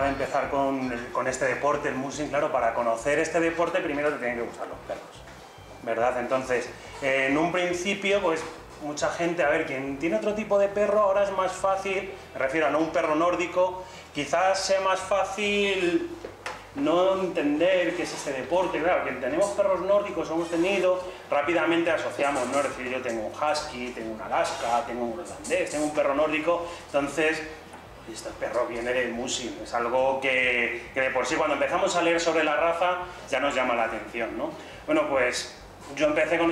de empezar con este deporte, el mushing, claro, para conocer este deporte primero te tienen que gustar los perros, ¿verdad? Entonces, en un principio, pues mucha gente, a ver, quien tiene otro tipo de perro, ahora es más fácil, me refiero a no un perro nórdico, quizás sea más fácil no entender qué es este deporte. Claro, que tenemos perros nórdicos, hemos tenido, rápidamente asociamos, ¿no? Es decir, yo tengo un husky, tengo un alaska, tengo un irlandés, tengo un perro nórdico, entonces este perro viene del mushing, es algo que de por sí cuando empezamos a leer sobre la raza ya nos llama la atención, ¿no? Bueno, pues yo empecé con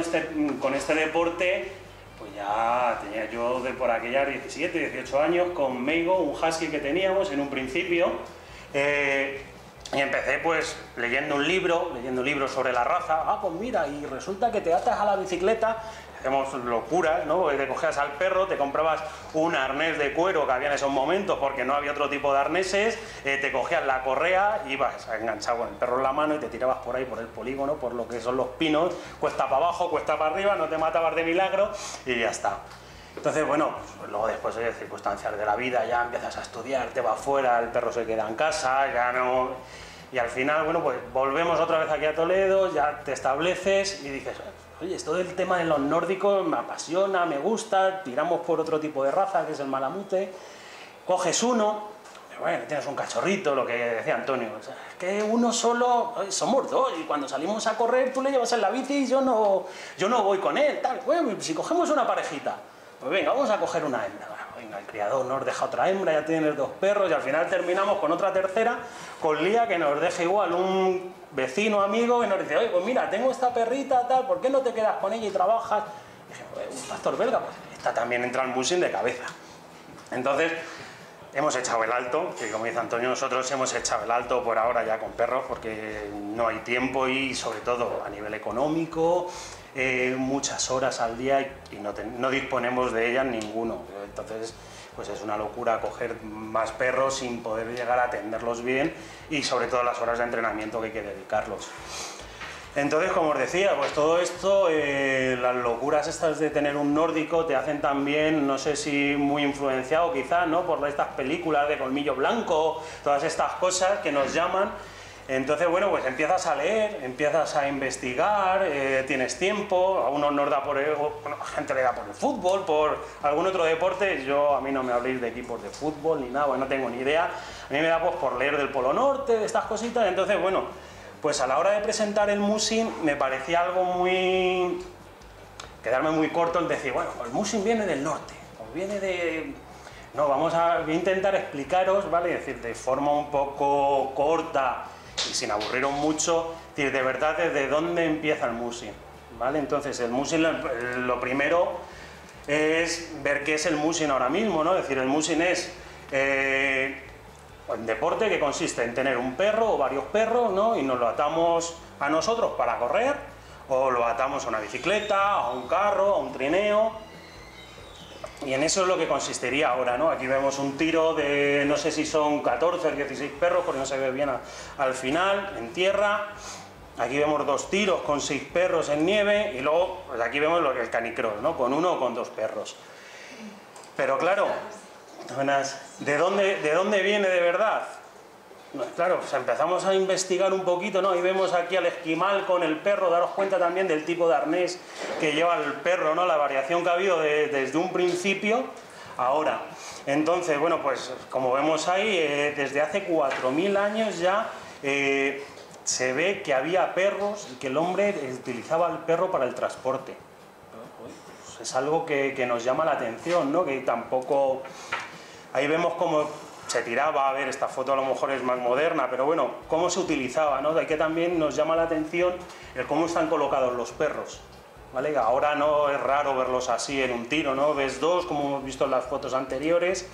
este deporte, pues ya tenía yo de por aquellas 17, 18 años, con Meigo, un husky que teníamos en un principio, y empecé pues leyendo un libro sobre la raza. Ah, pues mira, y resulta que te atas a la bicicleta, hacemos locuras, ¿no? Porque te cogías al perro, te comprabas un arnés de cuero que había en esos momentos porque no había otro tipo de arneses, te cogías la correa, ibas enganchado con el perro en la mano y te tirabas por ahí, por el polígono, por lo que son los pinos, cuesta para abajo, cuesta para arriba, no te matabas de milagro y ya está. Entonces, bueno, pues luego después de circunstancias de la vida ya empiezas a estudiar, te vas fuera, el perro se queda en casa, ya no... Y al final, bueno, pues volvemos otra vez aquí a Toledo, ya te estableces y dices, oye, esto del tema de los nórdicos me apasiona, me gusta, tiramos por otro tipo de raza, que es el malamute, coges uno, bueno, tienes un cachorrito, lo que decía Antonio, o sea, es que uno solo, somos dos, y cuando salimos a correr tú le llevas en la bici y yo no voy con él, tal, bueno, si cogemos una parejita, pues venga, vamos a coger una hembra. Venga, el criador nos deja otra hembra, ya tienes dos perros y al final terminamos con otra tercera, con Lía, que nos deja igual un vecino amigo que nos dice, oye, pues mira, tengo esta perrita, tal, ¿por qué no te quedas con ella y trabajas? Y dije, un pastor belga, pues esta también entra en mushing de cabeza. Entonces, hemos echado el alto, que como dice Antonio, nosotros hemos echado el alto por ahora ya con perros, porque no hay tiempo y sobre todo a nivel económico, muchas horas al día y no disponemos de ellas ninguno. Entonces, pues es una locura coger más perros sin poder llegar a atenderlos bien y sobre todo las horas de entrenamiento que hay que dedicarlos. Entonces, como os decía, pues todo esto, las locuras estas de tener un nórdico te hacen también, no sé si muy influenciado quizás, ¿no? Por estas películas de Colmillo Blanco, todas estas cosas que nos llaman. Entonces, bueno, pues empiezas a leer, empiezas a investigar, tienes tiempo, a uno nos da por el, bueno, a gente le da por el fútbol, por algún otro deporte. A mí no me habléis de equipos de fútbol ni nada, bueno, no tengo ni idea. A mí me da pues por leer del Polo Norte, de estas cositas. Entonces, bueno, pues a la hora de presentar el mushing me parecía algo muy... quedarme muy corto en decir, bueno, el mushing viene del norte, o viene de... No, voy a intentar explicaros, ¿vale? Es decir, de forma un poco corta y sin aburriros mucho, es decir, de verdad desde dónde empieza el mushing, ¿vale? Entonces, el mushing, lo primero es ver qué es el mushing ahora mismo, ¿no? Es decir, el mushing es un deporte que consiste en tener un perro o varios perros, ¿no? Y nos lo atamos a nosotros para correr, o lo atamos a una bicicleta, a un carro, a un trineo, y en eso es lo que consistiría ahora, ¿no? Aquí vemos un tiro de, no sé si son 14 o 16 perros, porque no se ve bien al final, en tierra. Aquí vemos 2 tiros con 6 perros en nieve, y luego, pues aquí vemos lo que es el canicross, ¿no? Con 1 o con 2 perros. Pero claro, ¿de dónde viene de verdad? Claro, pues empezamos a investigar un poquito, ¿no? Y vemos aquí al esquimal con el perro, daros cuenta también del tipo de arnés que lleva el perro, ¿no? La variación que ha habido desde un principio a ahora. Entonces, bueno, pues como vemos ahí, desde hace 4000 años ya se ve que había perros y que el hombre utilizaba el perro para el transporte. Pues es algo que nos llama la atención, ¿no? Que tampoco... Ahí vemos cómo se tiraba, a ver, esta foto a lo mejor es más moderna, pero bueno, cómo se utilizaba, ¿no? De ahí que también nos llama la atención el cómo están colocados los perros, ¿vale? Ahora no es raro verlos así en un tiro, ¿no? Ves 2, como hemos visto en las fotos anteriores.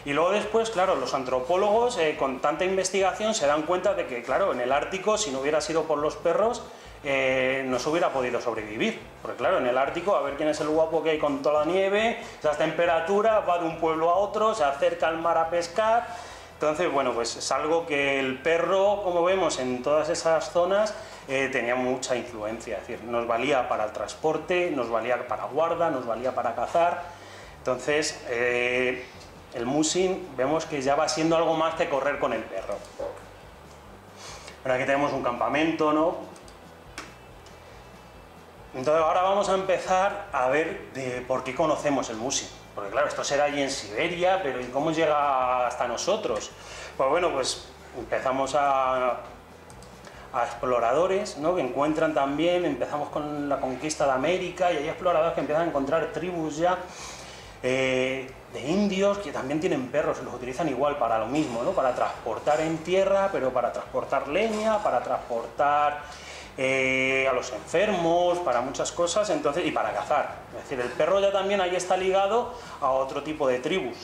Y luego después, claro, los antropólogos con tanta investigación se dan cuenta de que, claro, en el Ártico, si no hubiera sido por los perros, no se hubiera podido sobrevivir, porque claro, en el Ártico, a ver quién es el guapo que hay con toda la nieve, esas temperaturas, va de un pueblo a otro, se acerca al mar a pescar. Entonces, bueno, pues es algo que el perro, como vemos en todas esas zonas, tenía mucha influencia, es decir, nos valía para el transporte, nos valía para guarda, nos valía para cazar. Entonces, el mussing vemos que ya va siendo algo más que correr con el perro. Bueno, aquí tenemos un campamento, ¿no? Entonces ahora vamos a empezar a ver de por qué conocemos el mussing. Porque claro, esto será allí en Siberia, pero ¿y cómo llega hasta nosotros? Pues bueno, pues empezamos a exploradores, ¿no? Que encuentran también, empezamos con la conquista de América y hay exploradores que empiezan a encontrar tribus ya de indios que también tienen perros y los utilizan igual para lo mismo, ¿no? Para transportar en tierra, pero para transportar leña, para transportar a los enfermos, para muchas cosas, entonces, y para cazar. Es decir, el perro ya también ahí está ligado a otro tipo de tribus.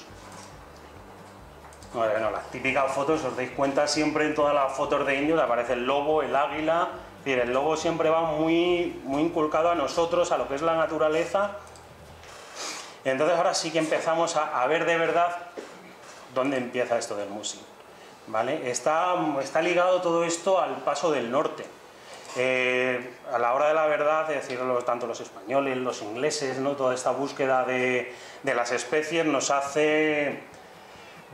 Bueno, las típicas fotos, os dais cuenta, siempre en todas las fotos de indios aparece el lobo, el águila. Es decir, el lobo siempre va muy inculcado a nosotros, a lo que es la naturaleza. Y entonces ahora sí que empezamos a ver de verdad dónde empieza esto del mussing, ¿vale? Está ligado todo esto al paso del norte. A la hora de la verdad, es decir, tanto los españoles, los ingleses, ¿no? Toda esta búsqueda de las especies nos hace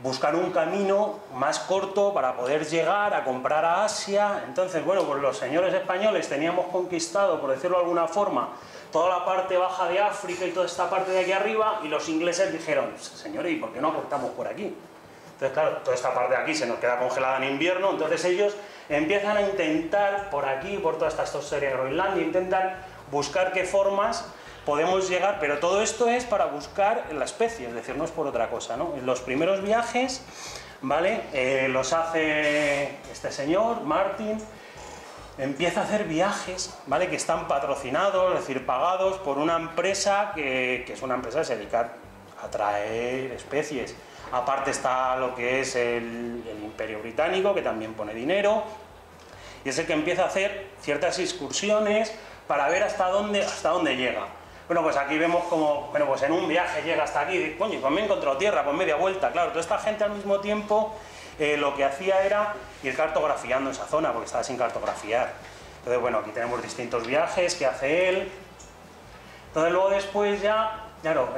buscar un camino más corto para poder llegar a comprar a Asia. Entonces, bueno, pues los señores españoles teníamos conquistado, por decirlo de alguna forma, toda la parte baja de África y toda esta parte de aquí arriba, y los ingleses dijeron, señores, ¿y por qué no aportamos por aquí? Entonces, claro, toda esta parte de aquí se nos queda congelada en invierno, entonces ellos empiezan a intentar, por aquí, por toda esta historia de Groenlandia, intentan buscar qué formas podemos llegar, pero todo esto es para buscar la especie, es decir, no es por otra cosa, ¿no? Los primeros viajes, ¿vale? Los hace este señor, Martin, empieza a hacer viajes, ¿vale? Que están patrocinados, es decir, pagados por una empresa que es una empresa que se dedica a traer especies. Aparte está lo que es el Imperio Británico, que también pone dinero, y es el que empieza a hacer ciertas excursiones para ver hasta dónde llega. Bueno, pues aquí vemos como, bueno, pues en un viaje llega hasta aquí, y, coño, pues me he encontrado tierra, pues media vuelta. Claro, toda esta gente al mismo tiempo lo que hacía era ir cartografiando esa zona, porque estaba sin cartografiar. Entonces, bueno, aquí tenemos distintos viajes que hace él. Entonces luego después ya, claro,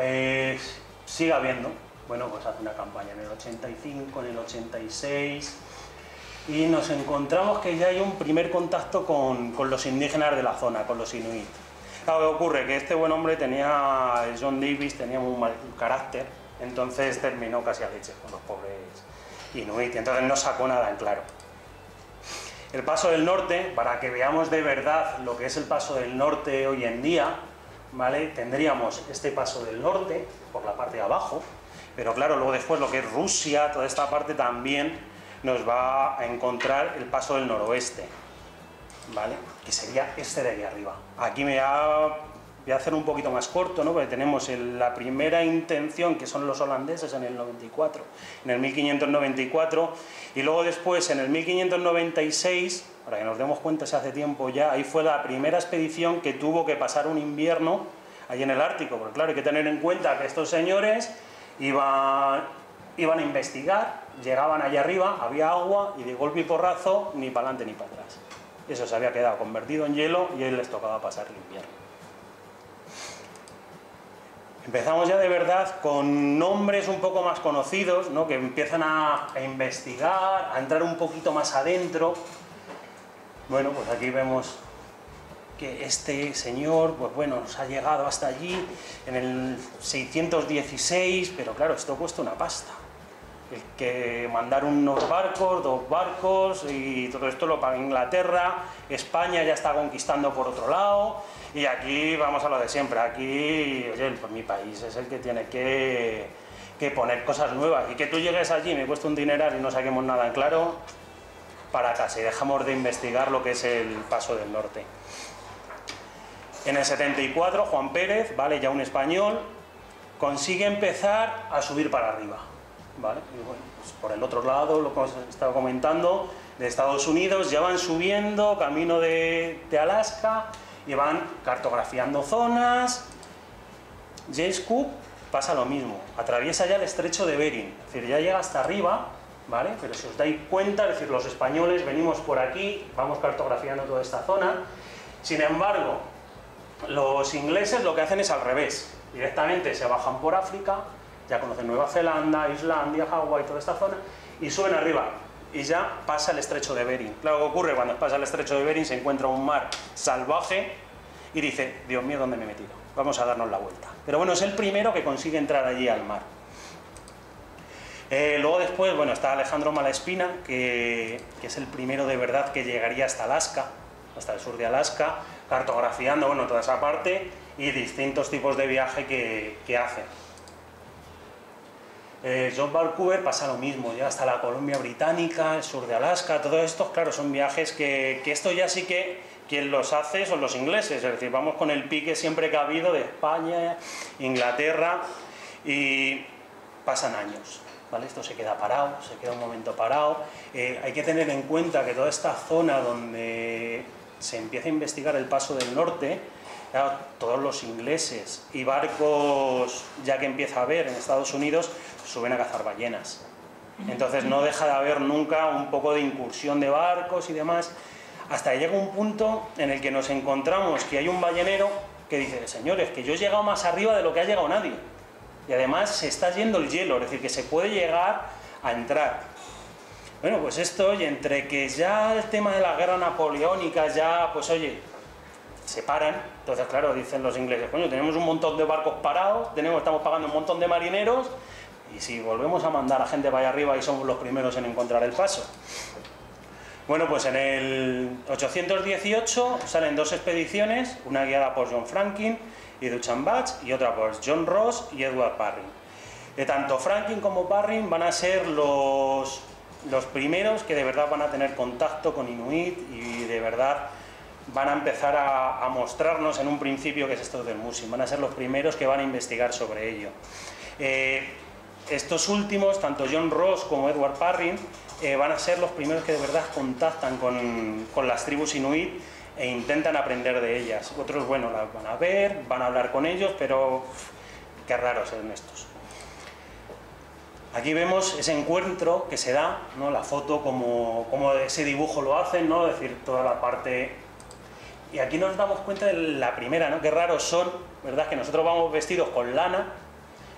sigue habiendo. Bueno, pues hace una campaña en el 85, en el 86, y nos encontramos que ya hay un primer contacto con los indígenas de la zona, con los inuit. Claro, ¿qué ocurre? Que este buen hombre John Davis, tenía muy mal carácter, entonces terminó casi a leche con los pobres inuit, y entonces no sacó nada en claro. El paso del norte, para que veamos de verdad lo que es el paso del norte hoy en día, ¿vale? Tendríamos este paso del norte, por la parte de abajo, pero claro, luego después lo que es Rusia, toda esta parte también nos va a encontrar el paso del noroeste, ¿vale? Que sería este de aquí arriba. Aquí voy a hacer un poquito más corto, ¿no? Porque tenemos la primera intención, que son los holandeses en el 94, en el 1594, y luego después en el 1596, para que nos demos cuenta, se hace tiempo ya, ahí fue la primera expedición que tuvo que pasar un invierno ahí en el Ártico, porque claro, hay que tener en cuenta que estos señores iban a investigar, llegaban allá arriba, había agua, y de golpe y porrazo, ni para adelante ni para atrás. Eso se había quedado convertido en hielo y a él les tocaba pasar el invierno. Empezamos ya de verdad con nombres un poco más conocidos, ¿no? Que empiezan a investigar, a entrar un poquito más adentro. Bueno, pues aquí vemos que este señor, pues bueno, nos ha llegado hasta allí en el 616, pero claro, esto cuesta una pasta. El que mandar unos barcos, 2 barcos, y todo esto lo paga Inglaterra. España ya está conquistando por otro lado, y aquí vamos a lo de siempre. Aquí, oye, pues mi país es el que tiene que poner cosas nuevas, y que tú llegues allí, me cuesta un dineral y no saquemos nada en claro, para casa, y dejamos de investigar lo que es el paso del norte. En el 74, Juan Pérez, ¿vale? Ya un español, consigue empezar a subir para arriba, ¿vale? Y bueno, pues por el otro lado, lo que os estaba comentando, de Estados Unidos, ya van subiendo camino de Alaska y van cartografiando zonas. James Cook pasa lo mismo, atraviesa ya el estrecho de Bering, es decir, ya llega hasta arriba, ¿vale? Pero si os dais cuenta, es decir, los españoles venimos por aquí, vamos cartografiando toda esta zona. Sin embargo, los ingleses lo que hacen es al revés, directamente se bajan por África ya conocen Nueva Zelanda, Islandia, Hawái, toda esta zona, y suben arriba, y ya pasa el estrecho de Bering. Claro, ¿qué ocurre? Cuando pasa el estrecho de Bering se encuentra un mar salvaje y dice, Dios mío, ¿dónde me he metido? Vamos a darnos la vuelta. Pero bueno, es el primero que consigue entrar allí al mar. Luego después, bueno, está Alejandro Malaspina, que es el primero de verdad que llegaría hasta Alaska, hasta el sur de Alaska, cartografiando, bueno, toda esa parte y distintos tipos de viaje que hace. John Vancouver pasa lo mismo, llega hasta la Columbia Británica, el sur de Alaska, todo esto, claro, son viajes que esto ya sí que quien los hace son los ingleses, es decir, vamos con el pique siempre que ha habido de España, Inglaterra, y pasan años. ¿Vale? Esto se queda parado, se queda un momento parado. Hay que tener en cuenta que toda esta zona donde se empieza a investigar el paso del norte, claro, todos los ingleses y barcos, ya que empieza a haber en Estados Unidos, suben a cazar ballenas. Entonces no deja de haber nunca un poco de incursión de barcos y demás, hasta que llega un punto en el que nos encontramos que hay un ballenero que dice, señores, que yo he llegado más arriba de lo que ha llegado nadie. Y además se está yendo el hielo, es decir, que se puede llegar a entrar. Bueno, pues esto, y entre que ya el tema de la guerra napoleónica ya, pues oye, se paran, entonces claro, dicen los ingleses, coño, tenemos un montón de barcos parados, estamos pagando un montón de marineros, y si volvemos a mandar a gente para allá arriba y somos los primeros en encontrar el paso. Bueno, pues en el 818 salen dos expediciones, una guiada por John Franklin y Duchamp y otra por John Ross y Edward Parry. Tanto Franklin como Parry van a ser los primeros que de verdad van a tener contacto con Inuit y de verdad van a empezar a mostrarnos en un principio qué es esto del Musin. Van a ser los primeros que van a investigar sobre ello. Estos últimos, tanto John Ross como Edward Parry, van a ser los primeros que de verdad contactan con las tribus Inuit e intentan aprender de ellas. Otros, bueno, las van a ver, van a hablar con ellos, pero qué raros son estos. Aquí vemos ese encuentro que se da, ¿no? La foto, como ese dibujo lo hacen, ¿no? Es decir, toda la parte... Y aquí nos damos cuenta de la primera, ¿no? Qué raros son, ¿verdad? Que nosotros vamos vestidos con lana,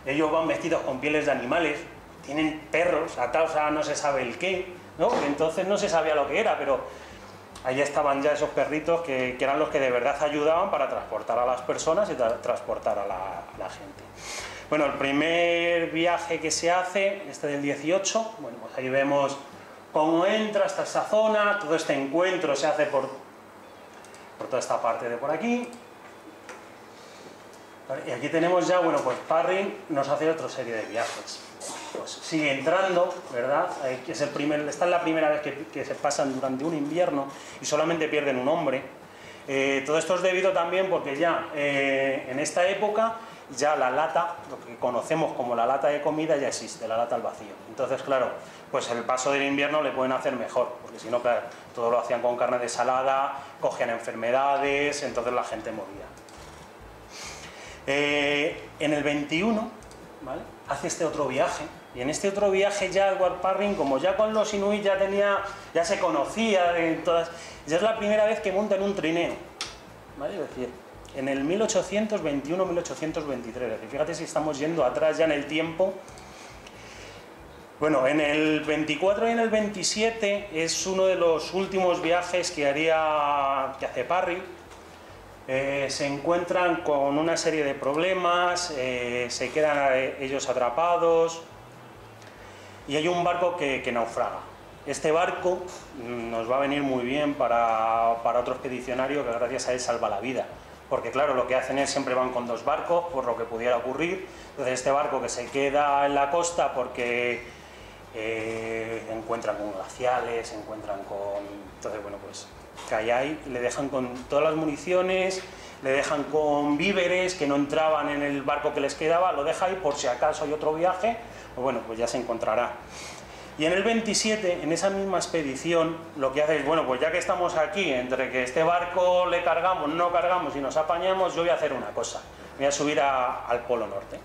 ellos van vestidos con pieles de animales, tienen perros atados a no se sabe el qué, ¿no? Entonces no se sabía lo que era, pero... Ahí estaban ya esos perritos que eran los que de verdad ayudaban para transportar a las personas y transportar a la gente. Bueno, el primer viaje que se hace, este del 18, bueno, pues ahí vemos cómo entra hasta esa zona, todo este encuentro se hace por toda esta parte de por aquí. Y aquí tenemos ya, bueno, pues Parry nos hace otra serie de viajes. Pues sigue entrando, ¿verdad? Esta es la primera vez que se pasan durante un invierno y solamente pierden un hombre. Todo esto es debido también porque ya en esta época ya la lata, lo que conocemos como la lata de comida ya existe, la lata al vacío. Entonces, claro, pues el paso del invierno le pueden hacer mejor, porque si no, claro, todo lo hacían con carne desalada, cogían enfermedades, entonces la gente moría. En el 21, ¿vale?, hace este otro viaje, y en este otro viaje ya Edward Parry, como ya con los Inuit ya se conocía de todas, ya es la primera vez que monta en un trineo, ¿vale? Es decir, en el 1821-1823, es decir, fíjate si estamos yendo atrás ya en el tiempo. Bueno, en el 24 y en el 27 es uno de los últimos viajes que hace Parry. Se encuentran con una serie de problemas, se quedan ellos atrapados y hay un barco que naufraga. Este barco nos va a venir muy bien para otro expedicionario que gracias a él salva la vida, porque claro, lo que hacen es siempre van con dos barcos por lo que pudiera ocurrir. Entonces este barco que se queda en la costa porque encuentran con glaciales, se encuentran con... Entonces bueno, pues cae ahí, le dejan con todas las municiones, le dejan con víveres que no entraban en el barco que les quedaba, lo deja ahí por si acaso hay otro viaje, pues bueno, pues ya se encontrará. Y en el 27, en esa misma expedición, lo que hace es, bueno, pues ya que estamos aquí, entre que este barco le cargamos, no cargamos y nos apañamos, yo voy a hacer una cosa, voy a subir al Polo Norte.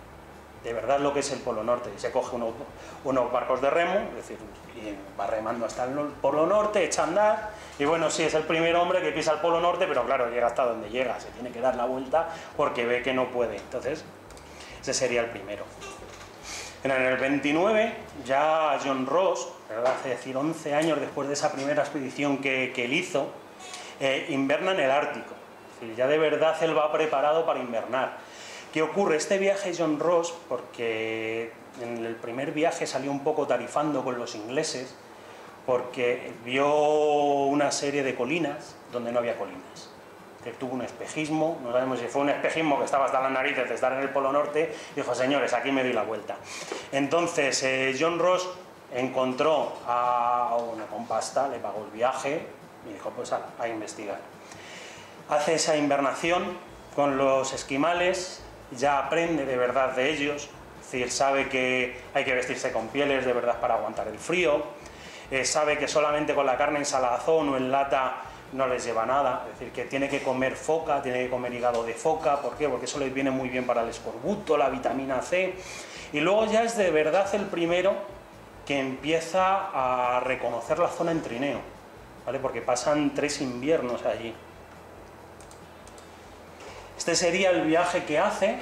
De verdad lo que es el Polo Norte, y se coge unos barcos de remo, es decir, y va remando hasta el Polo Norte, echa a andar, y bueno, sí, es el primer hombre que pisa el Polo Norte, pero claro, llega hasta donde llega, se tiene que dar la vuelta porque ve que no puede, entonces ese sería el primero. En el 29, ya John Ross, ¿verdad? Es decir, 11 años después de esa primera expedición que él hizo, inverna en el Ártico. Es decir, ya de verdad él va preparado para invernar. ¿Qué ocurre? Este viaje John Ross, porque en el primer viaje salió un poco tarifando con los ingleses, porque vio una serie de colinas donde no había colinas. Que tuvo un espejismo, no sabemos si fue un espejismo que estaba hasta las narices de estar en el Polo Norte, y dijo, señores, aquí me doy la vuelta. Entonces John Ross encontró a una compasta, le pagó el viaje y dijo, pues a investigar. Hace esa invernación con los esquimales, ya aprende de verdad de ellos, es decir, sabe que hay que vestirse con pieles de verdad para aguantar el frío, sabe que solamente con la carne en salazón o en lata no les lleva nada, es decir, que tiene que comer foca, tiene que comer hígado de foca. ¿Por qué? Porque eso les viene muy bien para el escorbuto, la vitamina C. Y luego ya es de verdad el primero que empieza a reconocer la zona en trineo, ¿vale? Porque pasan 3 inviernos allí. Este sería el viaje que hace,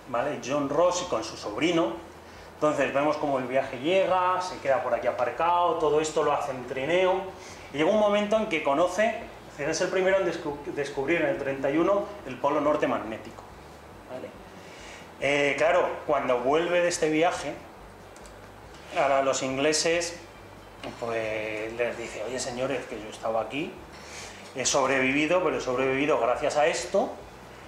¿vale? John Ross con su sobrino. Entonces vemos cómo el viaje llega, se queda por aquí aparcado, todo esto lo hace en trineo. Y llega un momento en que conoce, es el primero en descubrir en el 31 el polo norte magnético, ¿vale? Claro, cuando vuelve de este viaje, a los ingleses pues les dice, oye señores, que yo estaba aquí, he sobrevivido, pero he sobrevivido gracias a esto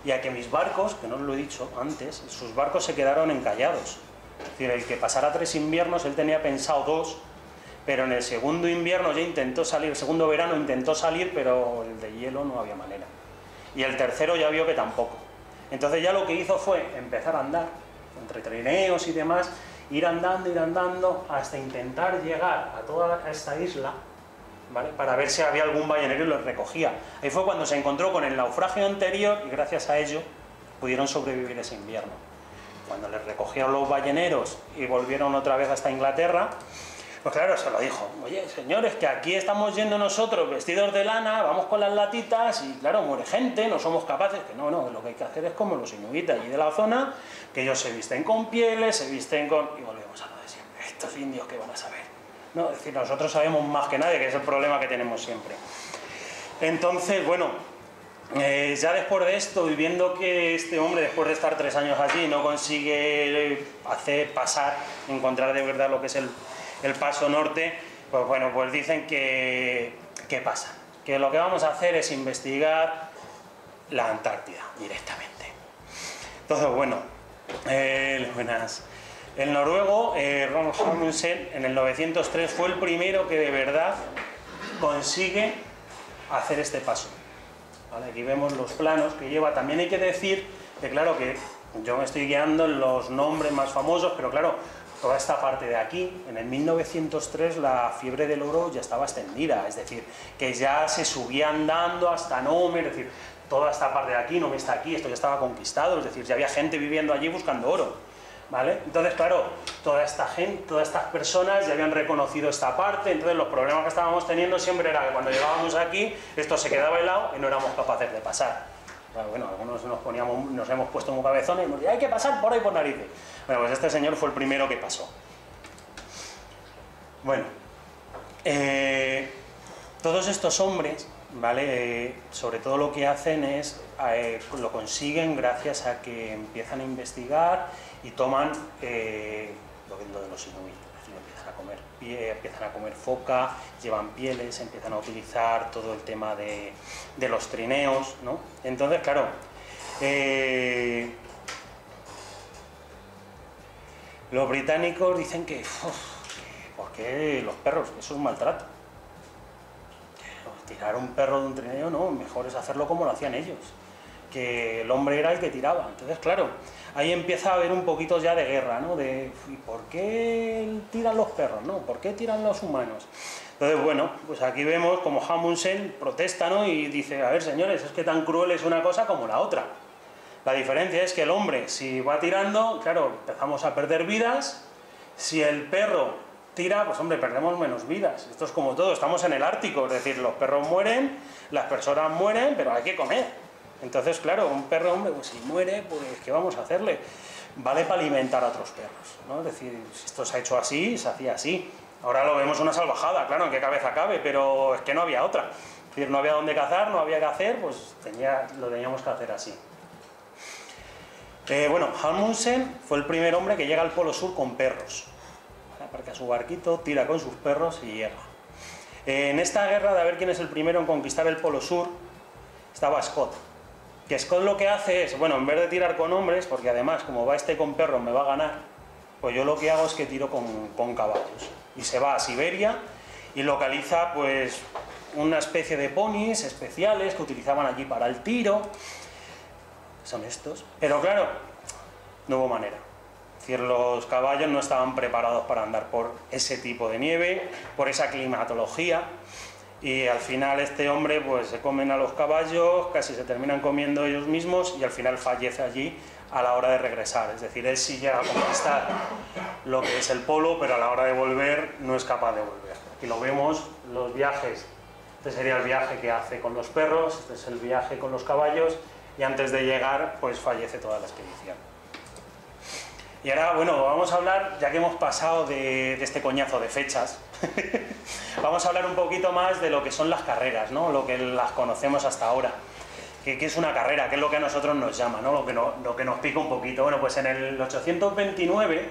y a que mis barcos, que no os lo he dicho antes, sus barcos se quedaron encallados. Es decir, el que pasara 3 inviernos, él tenía pensado 2, pero en el segundo invierno ya intentó salir, el segundo verano intentó salir, pero el de hielo no había manera. Y el tercero ya vio que tampoco. Entonces ya lo que hizo fue empezar a andar, entre trineos y demás, ir andando hasta intentar llegar a toda esta isla, ¿vale? Para ver si había algún ballenero y los recogía. Ahí fue cuando se encontró con el naufragio anterior y gracias a ello pudieron sobrevivir ese invierno. Cuando les recogieron los balleneros y volvieron otra vez hasta Inglaterra, pues claro, se lo dijo, oye señores, que aquí estamos yendo nosotros vestidos de lana, vamos con las latitas y claro, muere gente, no somos capaces, que no, lo que hay que hacer es como los inuitas allí de la zona, que ellos se visten con pieles, se visten con... y volvemos a lo de siempre, estos indios que van a saber, no, es decir, nosotros sabemos más que nadie, que es el problema que tenemos siempre. Entonces, bueno, ya después de esto, y viendo que este hombre, después de estar 3 años allí, no consigue encontrar de verdad lo que es el paso norte, pues bueno, pues dicen que ¿qué pasa? Que lo que vamos a hacer es investigar la Antártida directamente. Entonces, bueno, el noruego Roald Amundsen en el 903 fue el primero que de verdad consigue hacer este paso. ¿Vale? Aquí vemos los planos que lleva. También hay que decir que claro que yo me estoy guiando en los nombres más famosos, pero claro, toda esta parte de aquí, en el 1903 la fiebre del oro ya estaba extendida, es decir, que ya se subía andando hasta Nome, es decir, toda esta parte de aquí, Nome está aquí, esto ya estaba conquistado, es decir, ya había gente viviendo allí buscando oro, ¿vale? Entonces, claro, toda esta gente, todas estas personas ya habían reconocido esta parte, entonces los problemas que estábamos teniendo siempre era que cuando llegábamos aquí, esto se quedaba helado y no éramos capaces de pasar. Bueno, algunos nos hemos puesto muy cabezones y hemos dicho, hay que pasar por ahí por narices. Bueno, pues este señor fue el primero que pasó. Bueno, todos estos hombres, ¿vale? Sobre todo lo que hacen es, lo consiguen gracias a que empiezan a investigar y toman lo de los inuit. Empiezan a comer foca, llevan pieles, empiezan a utilizar todo el tema de los trineos, ¿no? Entonces, claro, los británicos dicen que ¿por qué los perros? Eso es un maltrato. Tirar un perro de un trineo, no, mejor es hacerlo como lo hacían ellos, que el hombre era el que tiraba. Entonces, claro, ahí empieza a haber un poquito ya de guerra, ¿no? De ¿por qué tiran los perros, no? ¿Por qué tiran los humanos? Entonces, bueno, pues aquí vemos como Amundsen protesta, ¿no? Y dice, a ver, señores, es que tan cruel es una cosa como la otra. La diferencia es que el hombre, si va tirando, claro, empezamos a perder vidas. Si el perro tira, pues hombre, perdemos menos vidas. Esto es como todo, estamos en el Ártico, es decir, los perros mueren, las personas mueren, pero hay que comer. Entonces, claro, un perro, hombre, pues si muere, pues ¿qué vamos a hacerle? Vale para alimentar a otros perros, ¿no? Es decir, si esto se ha hecho así, se hacía así. Ahora lo vemos una salvajada, claro, en qué cabeza cabe, pero es que no había otra. Es decir, no había dónde cazar, no había que hacer, pues lo teníamos que hacer así. Bueno, Amundsen fue el primer hombre que llega al Polo Sur con perros. Aparca su barquito, tira con sus perros y llega. En esta guerra de a ver quién es el primero en conquistar el Polo Sur, estaba Scott. Que Scott lo que hace es, bueno, en vez de tirar con hombres, porque además como va este con perros me va a ganar, pues yo lo que hago es que tiro con caballos. Y se va a Siberia y localiza pues una especie de ponis especiales que utilizaban allí para el tiro. Son estos. Pero claro, no hubo manera. Es decir, los caballos no estaban preparados para andar por ese tipo de nieve, por esa climatología. Y al final este hombre pues se comen a los caballos, casi se terminan comiendo ellos mismos y al final fallece allí a la hora de regresar. Es decir, él sí llega a conquistar lo que es el polo, pero a la hora de volver no es capaz de volver. Y lo vemos, los viajes. Este sería el viaje que hace con los perros, este es el viaje con los caballos y antes de llegar pues fallece toda la expedición. Y ahora, bueno, vamos a hablar, ya que hemos pasado de este coñazo de fechas, vamos a hablar un poquito más de lo que son las carreras, ¿no? Lo que las conocemos hasta ahora. ¿Qué es una carrera? ¿Qué es lo que a nosotros nos llama, ¿no? Lo que nos pica un poquito. Bueno, pues en el 829,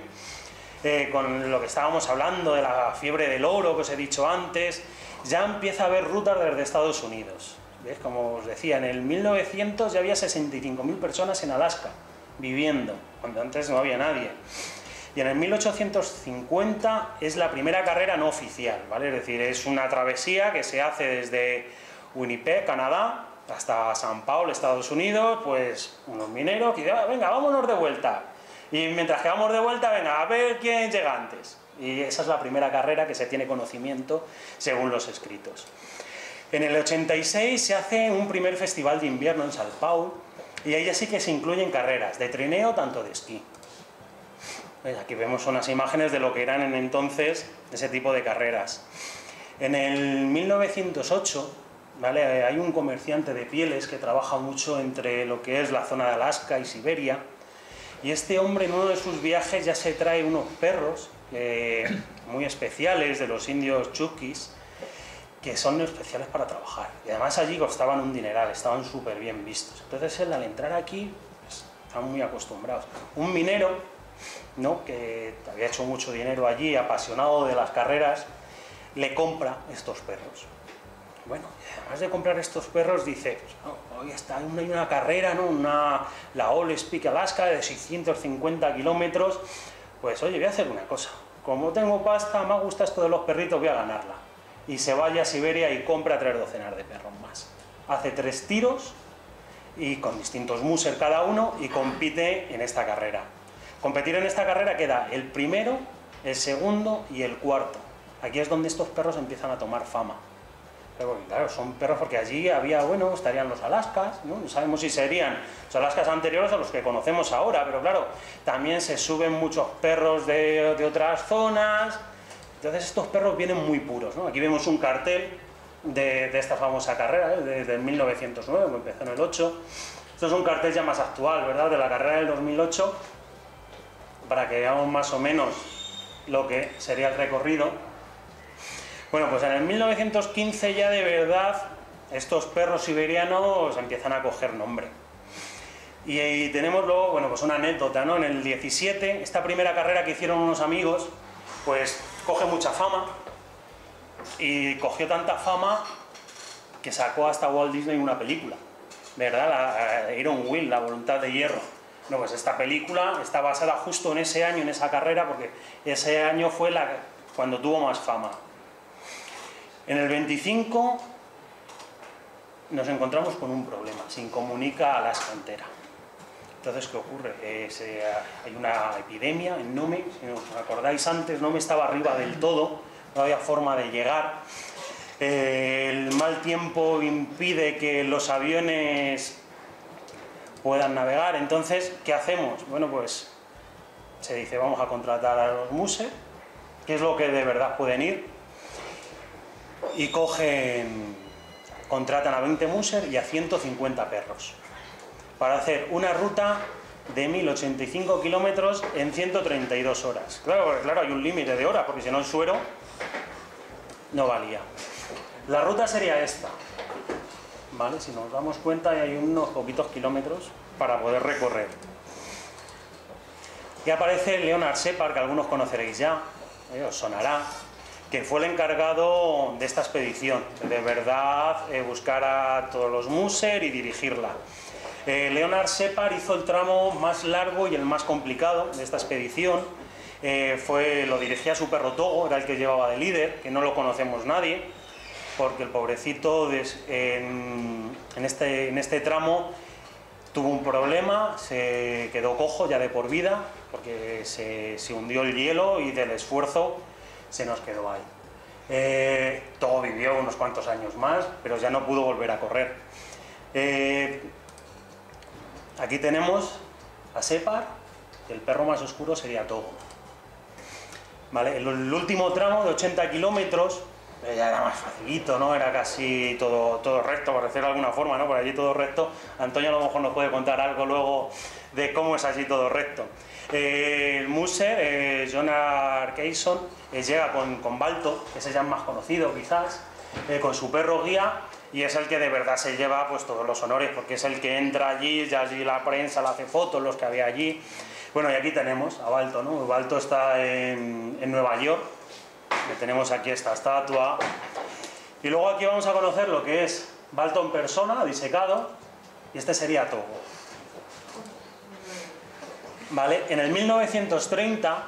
con lo que estábamos hablando de la fiebre del oro que os he dicho antes, ya empieza a haber rutas desde Estados Unidos. ¿Ves? Como os decía, en el 1900 ya había 65.000 personas en Alaska viviendo, cuando antes no había nadie. Y en el 1850 es la primera carrera no oficial, ¿vale? Es decir, es una travesía que se hace desde Winnipeg, Canadá, hasta San Paulo, Estados Unidos, pues unos mineros que dicen, venga, vámonos de vuelta. Y mientras que vamos de vuelta, venga, a ver quién llega antes. Y esa es la primera carrera que se tiene conocimiento según los escritos. En el 86 se hace un primer festival de invierno en San Paulo y ahí sí que se incluyen carreras de trineo, tanto de esquí. Aquí vemos unas imágenes de lo que eran en entonces ese tipo de carreras. En el 1908, ¿vale? Hay un comerciante de pieles que trabaja mucho entre lo que es la zona de Alaska y Siberia, y este hombre en uno de sus viajes ya se trae unos perros muy especiales de los indios Chukis, que son especiales para trabajar, y además allí costaban un dineral, estaban súper bien vistos. Entonces él, al entrar aquí, pues, están muy acostumbrados. Un minero, ¿no?, que había hecho mucho dinero allí, apasionado de las carreras, le compra estos perros. Bueno, además de comprar estos perros, dice, pues, no, hoy está, hay una carrera, ¿no?, la All Speak Alaska de 650 kilómetros, pues oye, voy a hacer una cosa, como tengo pasta, me gusta esto de los perritos, voy a ganarla. Y se vaya a Siberia y compra 3 docenas de perros más. Hace 3 tiros y con distintos muser cada uno y compite en esta carrera. Competir en esta carrera queda el primero, el segundo y el cuarto. Aquí es donde estos perros empiezan a tomar fama. Pero claro, son perros porque allí había, bueno, estarían los Alaskas, ¿no? No sabemos si serían los Alaskas anteriores a los que conocemos ahora, pero claro, también se suben muchos perros de otras zonas. Entonces estos perros vienen muy puros, ¿no? Aquí vemos un cartel de esta famosa carrera, desde 1909, que empezó en el 8. Esto es un cartel ya más actual, ¿verdad?, de la carrera del 2008, para que veamos más o menos lo que sería el recorrido. Bueno, pues en el 1915 ya de verdad estos perros siberianos empiezan a coger nombre. Y tenemos luego, bueno, pues una anécdota, ¿no? En el 17, esta primera carrera que hicieron unos amigos, pues coge mucha fama, y cogió tanta fama que sacó hasta Walt Disney una película, ¿verdad? Iron Will, la voluntad de hierro. No, pues esta película está basada justo en ese año, en esa carrera, porque ese año fue cuando tuvo más fama. En el 25 nos encontramos con un problema, se incomunica a Alaska entera. Entonces, ¿qué ocurre? Hay una epidemia en Nome, si os acordáis antes, Nome estaba arriba del todo, no había forma de llegar. El mal tiempo impide que los aviones puedan navegar, entonces, ¿qué hacemos? Bueno, pues se dice, vamos a contratar a los muser, que es lo que de verdad pueden ir, y contratan a 20 muser y a 150 perros. para hacer una ruta de 1085 kilómetros en 132 horas. Claro, hay un límite de horas, porque si no el suero no valía. La ruta sería esta, ¿vale? Si nos damos cuenta, hay unos poquitos kilómetros para poder recorrer. Y aparece Leonard Shepard, que algunos conoceréis ya, os sonará, que fue el encargado de esta expedición, de verdad buscar a todos los Musser y dirigirla. Leonard Shepard hizo el tramo más largo y el más complicado de esta expedición. Lo dirigía su perro Togo, era el que llevaba de líder, que no lo conocemos nadie, porque el pobrecito en este tramo tuvo un problema, se quedó cojo ya de por vida, porque se hundió el hielo y del esfuerzo se nos quedó ahí. Togo vivió unos cuantos años más, pero ya no pudo volver a correr. Aquí tenemos a Shepard, el perro más oscuro sería Togo. ¿Vale? El último tramo de 80 kilómetros ya era más facilito, ¿no? Era casi todo recto, por decirlo de alguna forma, ¿no? Por allí todo recto. Antonio a lo mejor nos puede contar algo luego de cómo es allí todo recto. El Musser, John Arkeison, llega con Balto, que es el ya más conocido quizás, con su perro guía, y es el que de verdad se lleva pues todos los honores, porque es el que entra allí, ya allí la prensa le hace fotos, los que había allí. Bueno, y aquí tenemos a Balto, ¿no? Balto está en Nueva York, le tenemos aquí esta estatua, y luego aquí vamos a conocer lo que es Balto en persona, disecado, y este sería Togo. ¿Vale? En el 1930,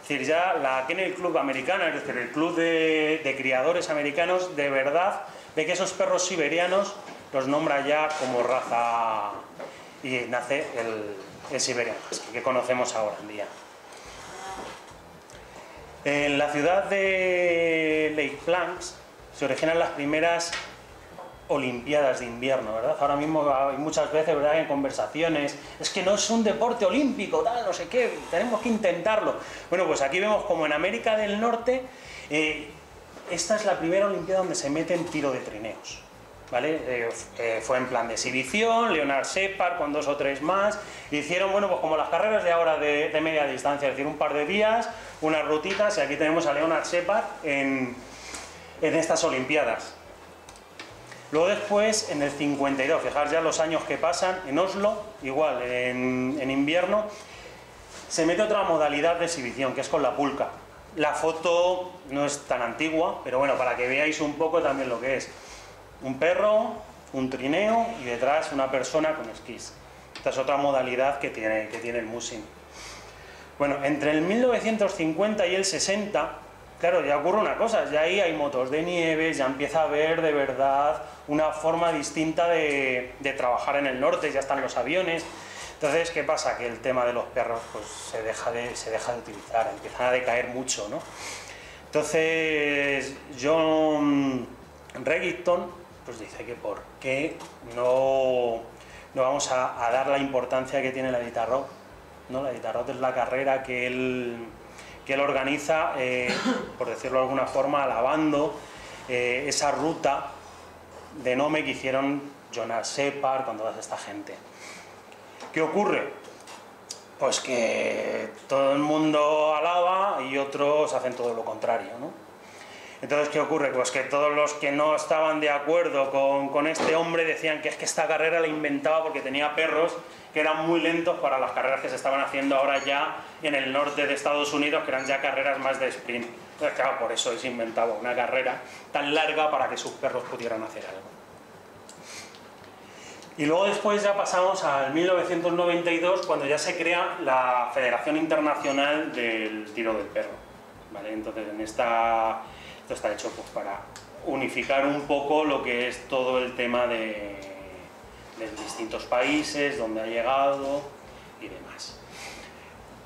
es decir, ya la Kennel Club americana, es decir, el club de criadores americanos, de verdad ve que esos perros siberianos los nombra ya como raza, y nace el Siberian Husky que conocemos ahora en día. En la ciudad de Lake Planks se originan las primeras Olimpiadas de invierno, ¿verdad? Ahora mismo hay muchas veces, ¿verdad?, en conversaciones, es que no es un deporte olímpico, tal, no sé qué, tenemos que intentarlo. Bueno, pues aquí vemos como en América del Norte, esta es la primera Olimpiada donde se mete en tiro de trineos, ¿vale? Fue en plan de exhibición, Leonard Shepard con 2 o 3 más, hicieron, bueno, pues como las carreras de ahora de media distancia, es decir, un par de días, unas rutitas, y aquí tenemos a Leonard Shepard en estas Olimpiadas. Luego después, en el 52, fijaos ya los años que pasan, en Oslo, igual, en invierno, se mete otra modalidad de exhibición, que es con la pulka. La foto no es tan antigua, pero bueno, para que veáis un poco también lo que es. Un perro, un trineo y detrás una persona con esquís. Esta es otra modalidad que tiene el mushing. Bueno, entre el 1950 y el 60, claro, ya ocurre una cosa, ya ahí hay motos de nieve, ya empieza a haber de verdad una forma distinta de trabajar en el norte, ya están los aviones. Entonces, ¿qué pasa? Que el tema de los perros pues se deja de utilizar, empiezan a decaer mucho, ¿no? Entonces, John Regington pues dice que por qué no vamos a dar la importancia que tiene la Iditarod, ¿no? La Iditarod es la carrera que él organiza, por decirlo de alguna forma, alabando esa ruta de Nome que hicieron Jonas Shepard con toda esta gente. ¿Qué ocurre? Pues que todo el mundo alaba y otros hacen todo lo contrario, ¿no? Entonces, ¿qué ocurre? Pues que todos los que no estaban de acuerdo con este hombre decían que es que esta carrera la inventaba porque tenía perros que eran muy lentos para las carreras que se estaban haciendo ahora ya en el norte de Estados Unidos, que eran ya carreras más de sprint. Entonces, claro, por eso se inventaba una carrera tan larga para que sus perros pudieran hacer algo. Y luego después ya pasamos al 1992, cuando ya se crea la Federación Internacional del Tiro del Perro, ¿vale? Entonces, esto está hecho pues para unificar un poco lo que es todo el tema de distintos países, donde ha llegado y demás.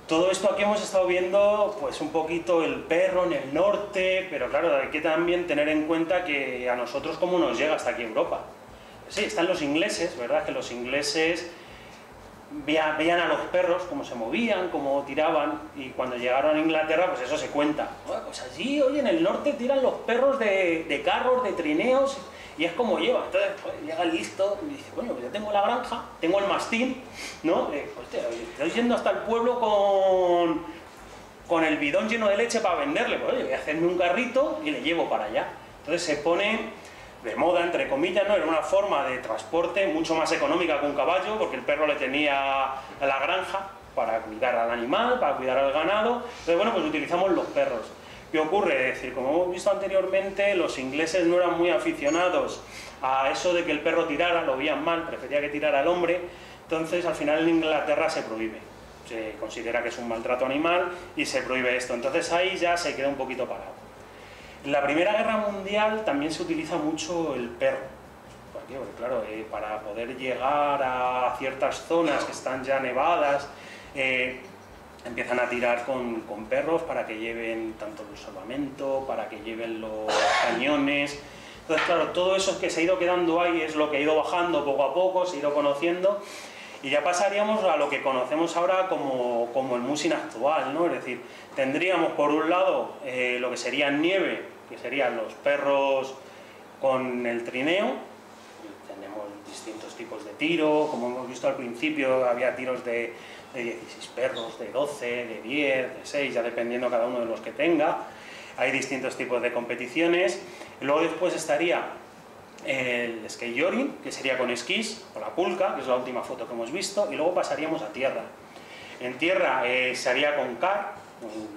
Todo esto aquí hemos estado viendo pues un poquito el perro en el norte, pero claro, hay que también tener en cuenta que a nosotros cómo nos llega hasta aquí Europa. Sí, están los ingleses, ¿verdad? Que los ingleses veían a los perros cómo se movían, cómo tiraban, y cuando llegaron a Inglaterra, pues eso se cuenta. Pues allí, oye, en el norte tiran los perros de carros, de trineos, y es como lleva. Entonces, joder, llega listo y dice, coño, pues yo tengo la granja, tengo el mastín, ¿no? Hostia, estoy yendo hasta el pueblo con el bidón lleno de leche para venderle. Pues oye, voy a hacerme un carrito y le llevo para allá. Entonces se pone de moda, entre comillas, ¿no? Era una forma de transporte mucho más económica que un caballo, porque el perro le tenía a la granja para cuidar al animal, para cuidar al ganado. Entonces, bueno, pues utilizamos los perros. ¿Qué ocurre? Es decir, como hemos visto anteriormente, los ingleses no eran muy aficionados a eso de que el perro tirara, lo veían mal, prefería que tirara el hombre. Entonces, al final en Inglaterra se prohíbe. Se considera que es un maltrato animal y se prohíbe esto. Entonces ahí ya se queda un poquito parado. En la Primera Guerra Mundial también se utiliza mucho el perro. ¿Por qué? Porque claro, para poder llegar a ciertas zonas que están ya nevadas, empiezan a tirar con perros para que lleven tanto el salvamento, para que lleven los cañones. Entonces, claro, todo eso que se ha ido quedando ahí es lo que ha ido bajando poco a poco, se ha ido conociendo, y ya pasaríamos a lo que conocemos ahora como el musing actual, ¿no? Es decir, tendríamos por un lado lo que sería nieve, que serían los perros con el trineo. Tenemos distintos tipos de tiro, como hemos visto al principio, había tiros de 16 perros, de 12, de 10, de 6, ya dependiendo cada uno de los que tenga. Hay distintos tipos de competiciones. Luego después estaría el skateboarding, que sería con esquís, o la pulca, que es la última foto que hemos visto, y luego pasaríamos a tierra. En tierra se haría con car,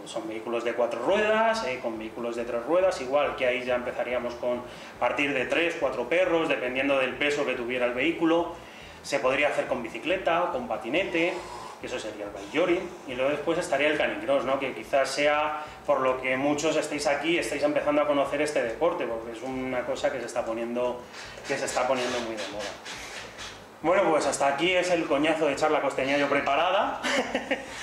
son vehículos de 4 ruedas, con vehículos de 3 ruedas, igual que ahí ya empezaríamos con partir de 3, 4 perros, dependiendo del peso que tuviera el vehículo. Se podría hacer con bicicleta o con patinete, que eso sería el bikejorring, y luego después estaría el canicross, ¿no? Que quizás sea por lo que muchos estáis aquí, estáis empezando a conocer este deporte, porque es una cosa que se está poniendo muy de moda. Bueno, pues hasta aquí es el coñazo de charla costeña yo preparada,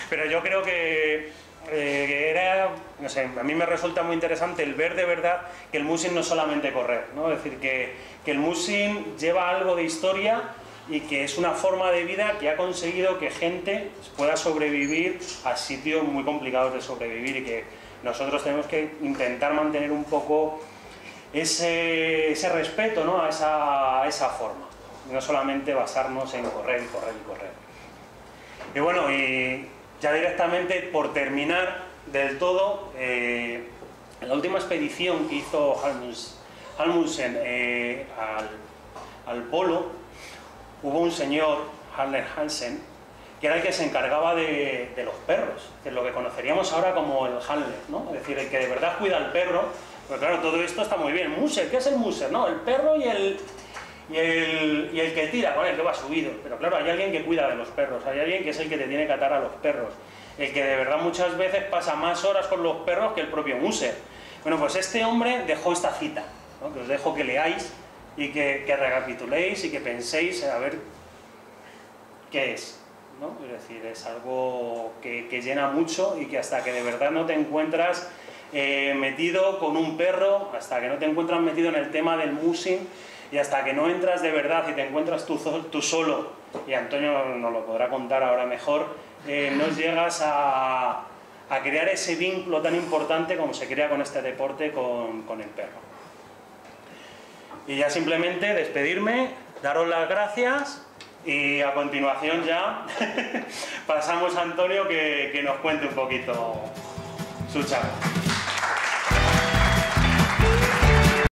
pero yo creo que era, no sé, a mí me resulta muy interesante el ver de verdad que el musing no es solamente correr, ¿no? Es decir, que el musing lleva algo de historia y que es una forma de vida que ha conseguido que gente pueda sobrevivir a sitios muy complicados de sobrevivir, y que nosotros tenemos que intentar mantener un poco ese respeto, ¿no? a esa forma, no solamente basarnos en correr y correr y correr. Y bueno, y ya directamente por terminar del todo, la última expedición que hizo Halmussen al polo, hubo un señor, Harler Hansen, que era el que se encargaba de los perros, que es lo que conoceríamos ahora como el handler, ¿no? Es decir, el que de verdad cuida al perro. Pues claro, todo esto está muy bien. Muser, ¿qué es el muser? No, el perro y el que tira, con el que va subido. Pero claro, hay alguien que cuida de los perros, hay alguien que es el que te tiene que atar a los perros, el que de verdad muchas veces pasa más horas con los perros que el propio muser. Bueno, pues este hombre dejó esta cita, ¿no? Que os dejo que leáis y que recapituléis y que penséis a ver qué es, ¿no? Es decir, es algo que llena mucho, y que hasta que de verdad no te encuentras metido con un perro, hasta que no te encuentras metido en el tema del musing, y hasta que no entras de verdad y te encuentras tú solo, y Antonio nos lo podrá contar ahora mejor, no llegas a crear ese vínculo tan importante como se crea con este deporte con el perro. Y ya simplemente despedirme, daros las gracias, y a continuación ya pasamos a Antonio que nos cuente un poquito su charla.